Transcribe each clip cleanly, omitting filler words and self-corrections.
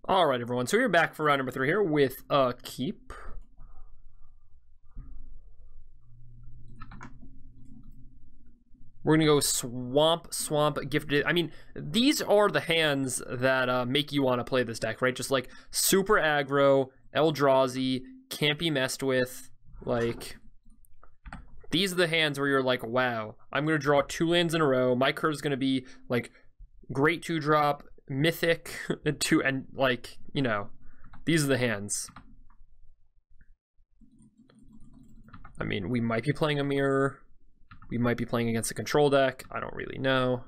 All right, everyone. So we're back for round number 3 here with Keep. We're going to go Swamp, Gifted. I mean, these are the hands that make you want to play this deck, right? Just like super aggro, Eldrazi, can't be messed with. Like, these are the hands where you're like, wow, I'm going to draw 2 lands in a row. My curve is going to be like great 2-drop, mythic, and like, you know, these are the hands. I mean, we might be playing a mirror. We might be playing against a control deck. I don't really know.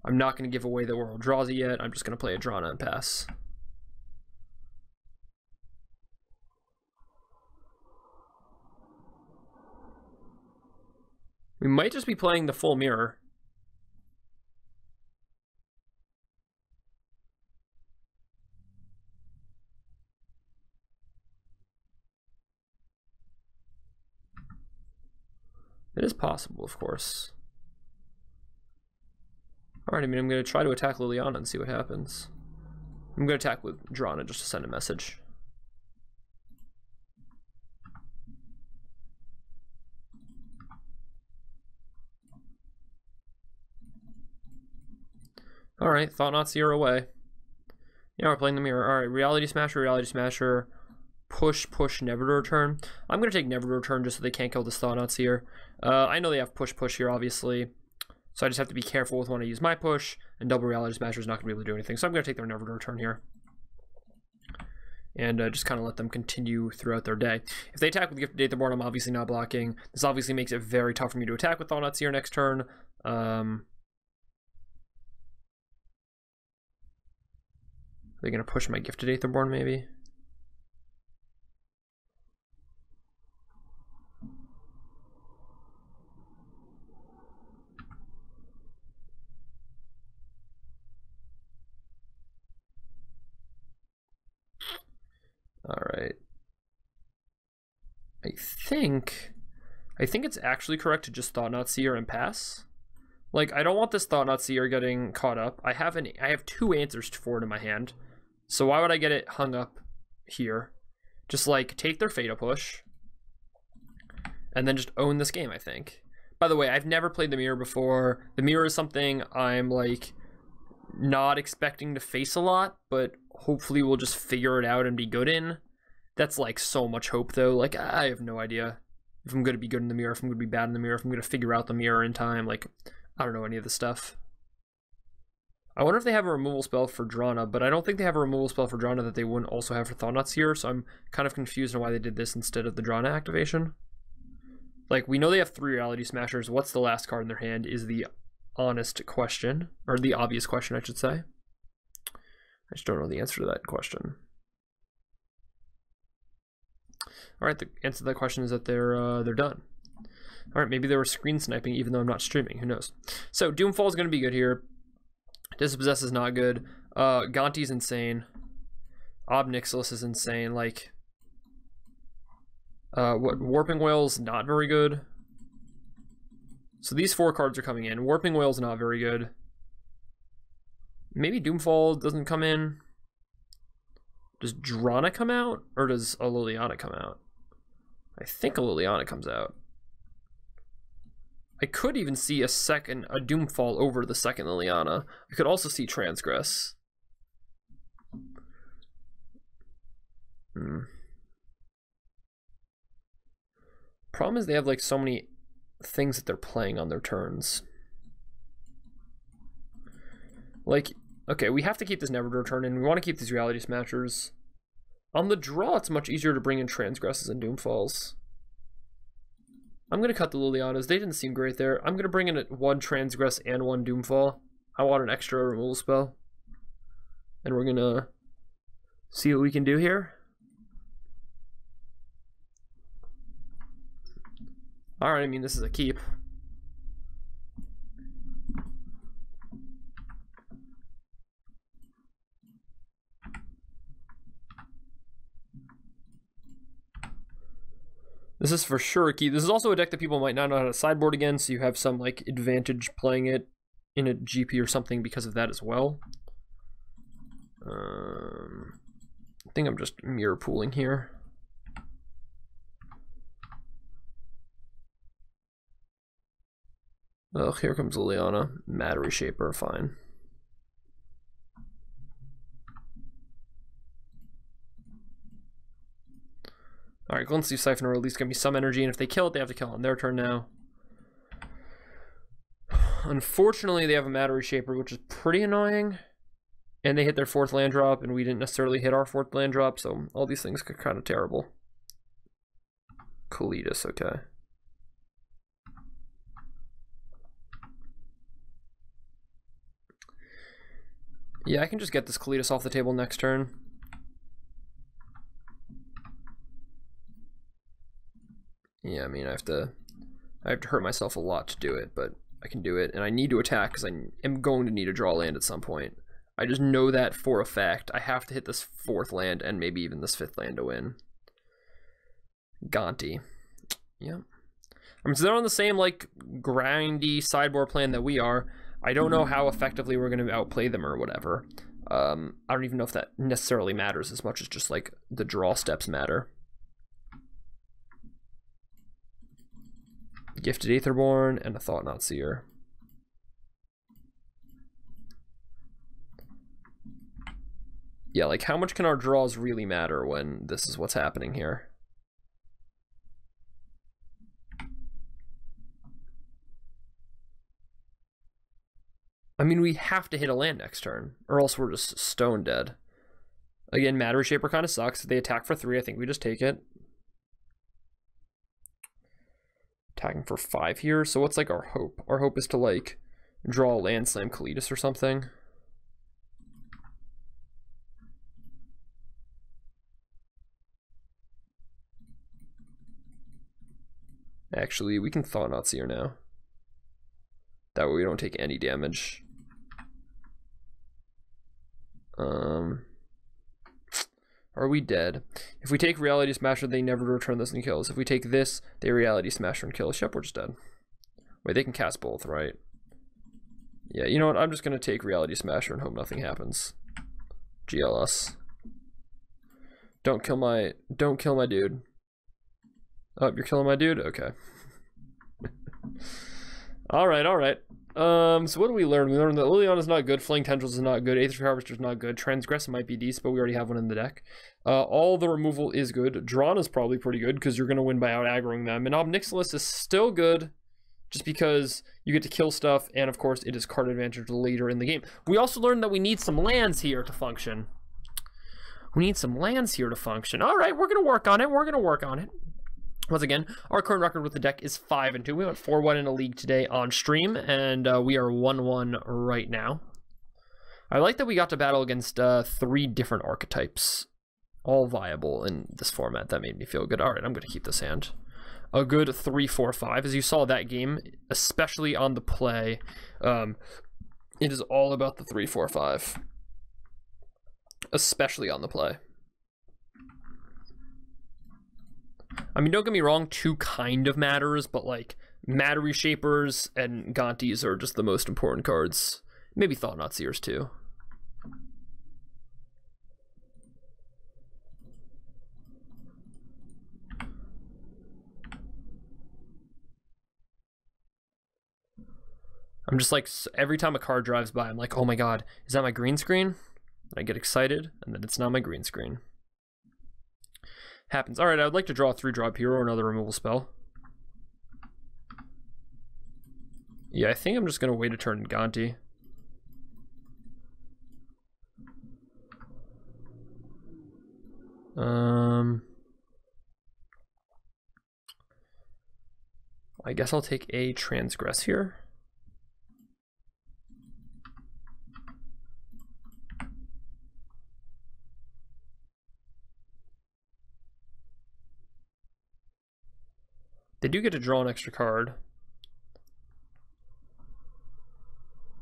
I'm not going to give away that we're Eldrazi yet. I'm just going to play a Drana and pass. We might just be playing the full mirror. It is possible, of course. Alright, I mean, I'm going to try to attack Liliana and see what happens. I'm going to attack with Drana just to send a message. Alright, Thought-Knot are away. Yeah, we're playing the mirror. Alright, Reality Smasher. Push, never to return. I'm going to take never to return just so they can't kill this Thought-Knot here. I know they have push here, obviously. So I just have to be careful with when I use my push, and double Reality Smasher is not going to be able to do anything. So I'm going to take their never to return here. And just kind of let them continue throughout their day. If they attack with Gifted Aetherborn, I'm obviously not blocking. This obviously makes it very tough for me to attack with Thought-Knot here next turn. They're going to push my Gifted Aetherborn, maybe? Alright. I think it's actually correct to just Thought-Knot Seer and pass. Like, I don't want this Thought-Knot Seer getting caught up. I have 2 answers for it in my hand. So why would I get it hung up here? Just like take their Fatal Push and then just own this game, I think. By the way, I've never played the mirror before. The mirror is something I'm like not expecting to face a lot, but hopefully we'll just figure it out and be good in. That's like so much hope though. Like, I have no idea if I'm going to be good in the mirror, if I'm going to be bad in the mirror, if I'm going to figure out the mirror in time. Like, I don't know any of this stuff. I wonder if they have a removal spell for Drana, but I don't think they have a removal spell for Drana that they wouldn't also have for Thought-Knot Seer, so I'm kind of confused on why they did this instead of the Drana activation. Like, we know they have 3 Reality Smashers. What's the last card in their hand is the honest question, or the obvious question, I should say. I just don't know the answer to that question. All right, the answer to that question is that they're done. All right, maybe they were screen sniping even though I'm not streaming. Who knows? So Doomfall is going to be good here. Dispossess is not good. Gonti's insane. Ob Nixilis is insane. Like, Warping Whale's not very good. So these 4 cards are coming in. Warping Whale's not very good. Maybe Doomfall doesn't come in. Does Drana come out? Or does a Liliana come out? I think a Liliana comes out. I could even see a Doomfall over the second Liliana. I could also see Transgress. Problem is they have like so many things that they're playing on their turns. Like, okay, we have to keep this never to return in. We want to keep these Reality Smashers. On the draw, it's much easier to bring in Transgresses and Doomfalls. I'm going to cut the Lilianas. They didn't seem great there. I'm going to bring in 1 Transgress and 1 Doomfall. I want an extra removal spell. And we're going to see what we can do here. Alright, I mean, this is a keep. This is for sure a key. This is also a deck that people might not know how to sideboard again, so you have some like advantage playing it in a GP or something because of that as well. think I'm just mirror pooling here. Oh, here comes Liliana. Matter Reshaper, fine. Alright, Glint Sleeve Siphoner will at least give me some energy, and if they kill it, they have to kill it on their turn now. Unfortunately, they have a Matter Reshaper, which is pretty annoying. And they hit their 4th land drop, and we didn't necessarily hit our 4th land drop, so all these things are kind of terrible. Kalitas, okay. Yeah, I can just get this Kalitas off the table next turn. Yeah, I mean, I have to hurt myself a lot to do it, but I can do it, and I need to attack because I am going to need to draw land at some point. I just know that for a fact. I have to hit this 4th land and maybe even this 5th land to win. Gonti. Yeah. I mean, so they're on the same, like, grindy sideboard plan that we are. I don't know how effectively we're going to outplay them or whatever. I don't even know if that necessarily matters as much as just, like, the draw steps matter. Gifted Aetherborn and a Thought-Knot Seer. Yeah, like, how much can our draws really matter when this is what's happening here? I mean, we have to hit a land next turn, or else we're just stone dead. Again, Matter Reshaper kind of sucks. If they attack for 3, I think we just take it. Attacking for 5 here, so what's, like, our hope? Our hope is to, like, draw a land, slam Kalitas or something. Actually, we can Thought-Knot Seer now. That way we don't take any damage. Are we dead? If we take Reality Smasher, they never return this and kill us. If we take this, they Reality Smasher and kill us. Yep, we're just dead. Wait, they can cast both, right? Yeah, you know what? I'm just gonna take Reality Smasher and hope nothing happens. GLS. Don't kill my dude. Oh, you're killing my dude? Okay. Alright. So what do we learn? We learned that Liliana is not good, Flaying Tendrils is not good, Aether Harvester is not good, Transgress might be decent, but we already have one in the deck. All the removal is good. Drawn is probably pretty good, because you're going to win by out-aggroing them. And Obnixilis is still good, just because you get to kill stuff, and of course it is card advantage later in the game. We also learned that we need some lands here to function. Alright, we're going to work on it. Once again, our current record with the deck is 5-2. We went 4-1 in a league today on stream, and we are 1-1 right now. I like that we got to battle against 3 different archetypes, all viable in this format. That made me feel good. All right, I'm going to keep this hand. A good 3-4-5. As you saw that game, especially on the play, it is all about the 3-4-5, especially on the play. I mean, don't get me wrong, 2 kind of matters, but like Matter Reshapers and Gontis are just the most important cards. Maybe Thought-Knot Seers too. I'm just like, every time a card drives by, I'm like, oh my god, is that my green screen? And I get excited, and then it's not my green screen. Happens. Alright, I would like to draw a 3-drop hero or another removal spell. Yeah, I think I'm just going to wait a turn in Gonti. I guess I'll take a Transgress here. They do get to draw an extra card.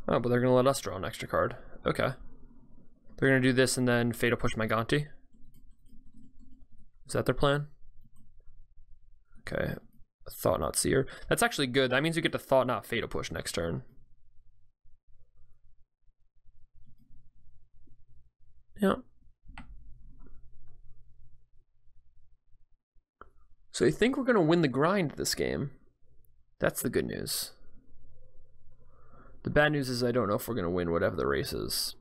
Oh, but they're going to let us draw an extra card. Okay. They're going to do this and then Fatal Push my Gonti. Is that their plan? Okay. Thought-Knot Seer. That's actually good. That means you get to Thought-Knot Fatal Push next turn. Yeah. So I think we're going to win the grind this game. That's the good news. The bad news is I don't know if we're going to win whatever the race is.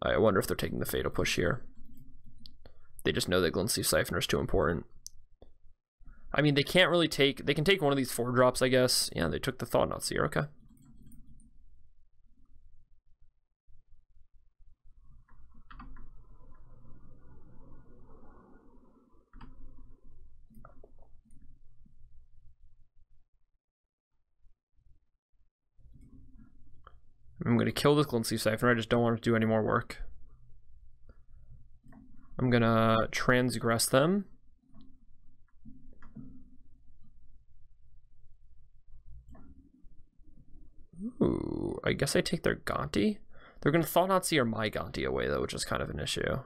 I wonder if they're taking the Fatal Push here. They just know that Glintsteel Siphoner is too important. I mean, they can't really take... They can take one of these 4-drops, I guess. Yeah, they took the Thought-Knot Seer, okay. I'm going to kill this Glintsteel Siphoner. I just don't want to do any more work. I'm going to transgress them. Ooh, I guess I take their Gonti. They're going to Thought-Knot Seer my Gonti away, though, which is kind of an issue.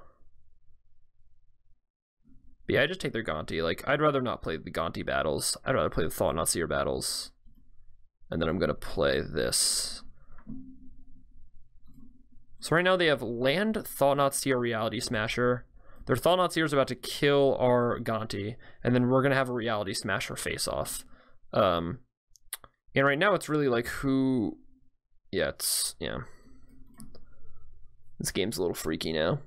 But yeah, I just take their Gonti. Like, I'd rather not play the Gonti battles. I'd rather play the Thought-Knot Seer battles. And then I'm going to play this. So right now they have Land, Thought-Knot Seer, Reality Smasher. Their Thought-Knot Seer is about to kill our Gonti, and then we're going to have a Reality Smasher face-off. And right now it's really like who... Yeah. This game's a little freaky now.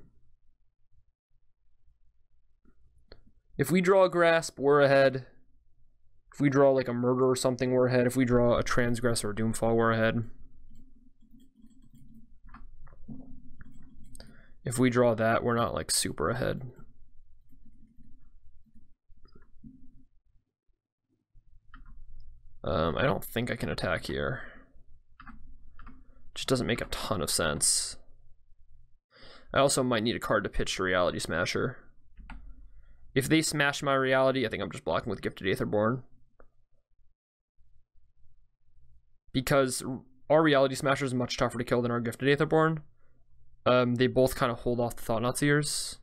If we draw a Grasp, we're ahead. If we draw like a Murder or something, we're ahead. If we draw a Transgress or a Doomfall, we're ahead. If we draw that, we're not like super ahead. I don't think I can attack here. Just doesn't make a ton of sense. I also might need a card to pitch to Reality Smasher. If they smash my Reality, I think I'm just blocking with Gifted Aetherborn. Because our Reality Smasher is much tougher to kill than our Gifted Aetherborn. They both kind of hold off the Thought-Knot Seers.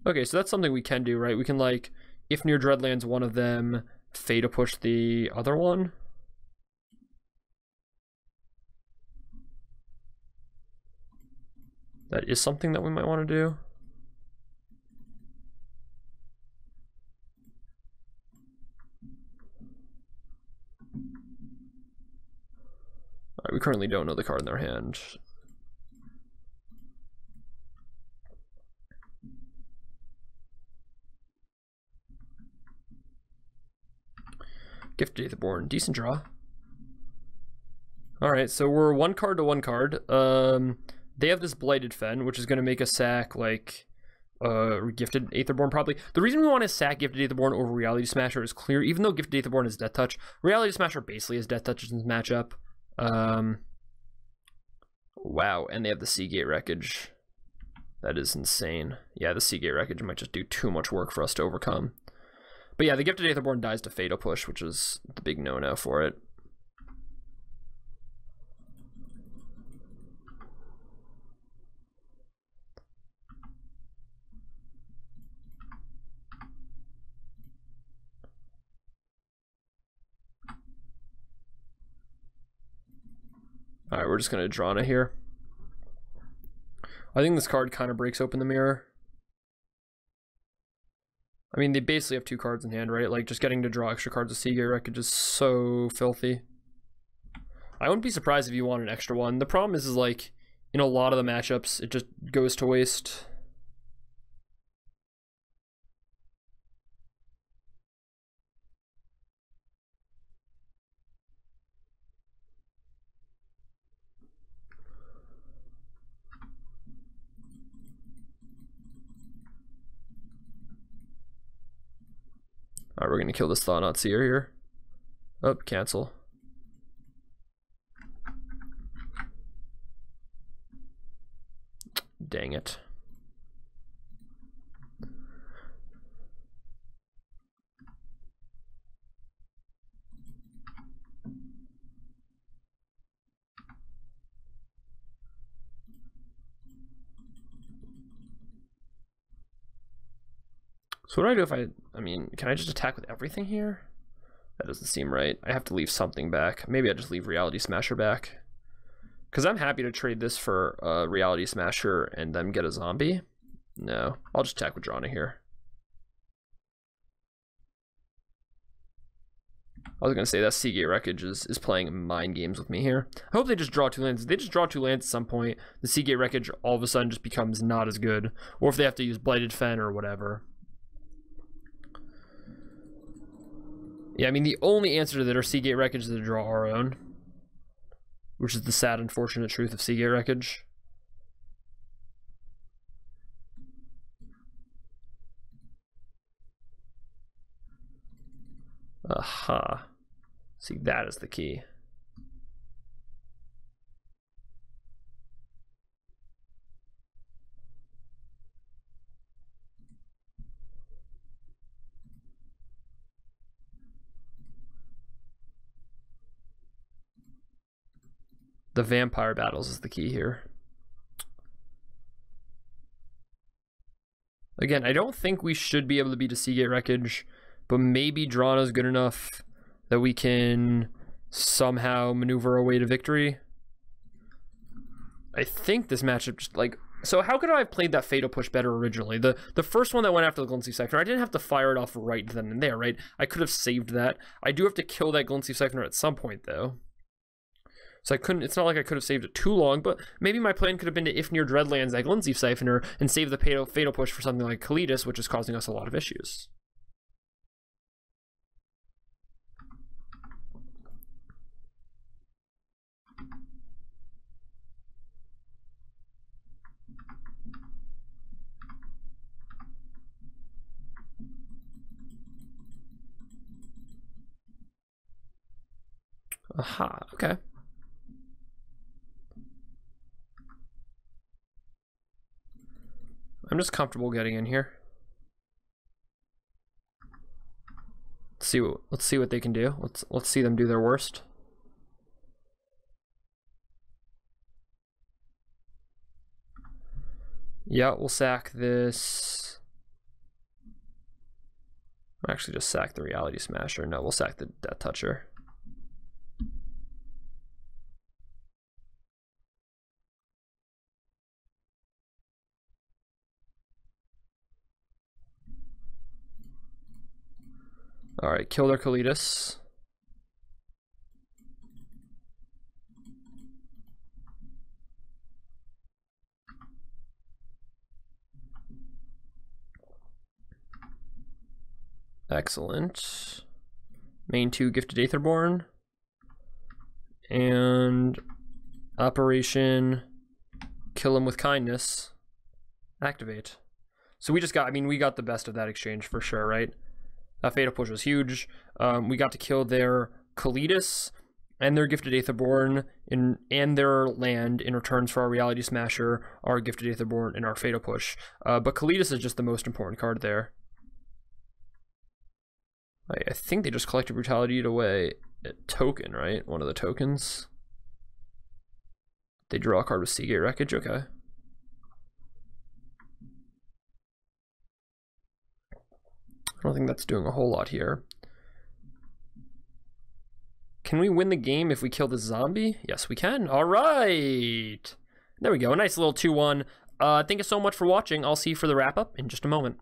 Okay, so that's something we can do, right? We can, like, if near Dreadlands one of them, Fatal Push the other one. That is something that we might want to do. Alright, we currently don't know the card in their hand. Gifted Aetherborn, decent draw. Alright, so we're one card to one card. They have this Blighted Fen, which is going to make us sack, like, Gifted Aetherborn, probably. The reason we want to sack Gifted Aetherborn over Reality Smasher is clear. Even though Gifted Aetherborn is Death Touch, Reality Smasher basically has Death Touch in this matchup. Wow, and they have the Seagate Wreckage. That is insane. Yeah, the Seagate Wreckage might just do too much work for us to overcome. But yeah, the Gifted Aetherborn dies to Fatal Push, which is the big no-no for it. Alright, we're just going to Drana here. I think this card kind of breaks open the mirror. I mean, they basically have two cards in hand, right? Like, just getting to draw extra cards of Seagate Wreckage is so filthy. I wouldn't be surprised if you want an extra one. The problem is like, in a lot of the matchups, it just goes to waste. Alright, we're going to kill this Thought-Knot Seer here. Oh, cancel. Dang it. So what do I do if I mean, can I just attack with everything here? That doesn't seem right. I have to leave something back. Maybe I just leave Reality Smasher back. Because I'm happy to trade this for Reality Smasher and then get a zombie. No, I'll just attack with Drana here. I was gonna say that Seagate Wreckage is playing mind games with me here. I hope they just draw 2 lands. If they just draw 2 lands at some point, the Seagate Wreckage all of a sudden just becomes not as good. Or if they have to use Blighted Fen or whatever. Yeah, I mean, the only answer to that are Seagate Wreckage is to draw our own. Which is the sad, unfortunate truth of Seagate Wreckage. Aha. See, that is the key. The vampire battles is the key here. Again, I don't think we should be able to beat a Seagate Wreckage, but maybe Drana is good enough that we can somehow maneuver our way to victory. I think this matchup just like... So how could I have played that Fatal Push better originally? The first one that went after the Glintsteel Siphoner, I didn't have to fire it off right then and there, right? I could have saved that. I do have to kill that Glintsteel Siphoner at some point, though. So I couldn't, it's not like I could have saved it too long, but maybe my plan could have been to if near Dreadlands that Glintsteel Siphoner and save the Fatal Push for something like Kalitas, which is causing us a lot of issues. Aha, okay. I'm just comfortable getting in here. Let's see what they can do. Let's see them do their worst. Yeah, we'll sack this. I'll actually just sack the Reality Smasher. No, we'll sack the Death Toucher. Alright, kill their Kalitas. Excellent. Main 2 Gifted Aetherborn. And Operation Kill Him with Kindness. Activate. So we just got, I mean, we got the best of that exchange for sure, right? That Fatal Push was huge. We got to kill their Kalitas and their Gifted Aetherborn and their land in returns for our Reality Smasher, our Gifted Aetherborn, and our Fatal Push. But Kalitas is just the most important card there. I think they just collected Brutality away a token, right? One of the tokens. They draw a card with Seagate Wreckage, okay. I don't think that's doing a whole lot here. Can we win the game if we kill the zombie? Yes, we can. All right. There we go. A nice little 2-1. Thank you so much for watching. I'll see you for the wrap-up in just a moment.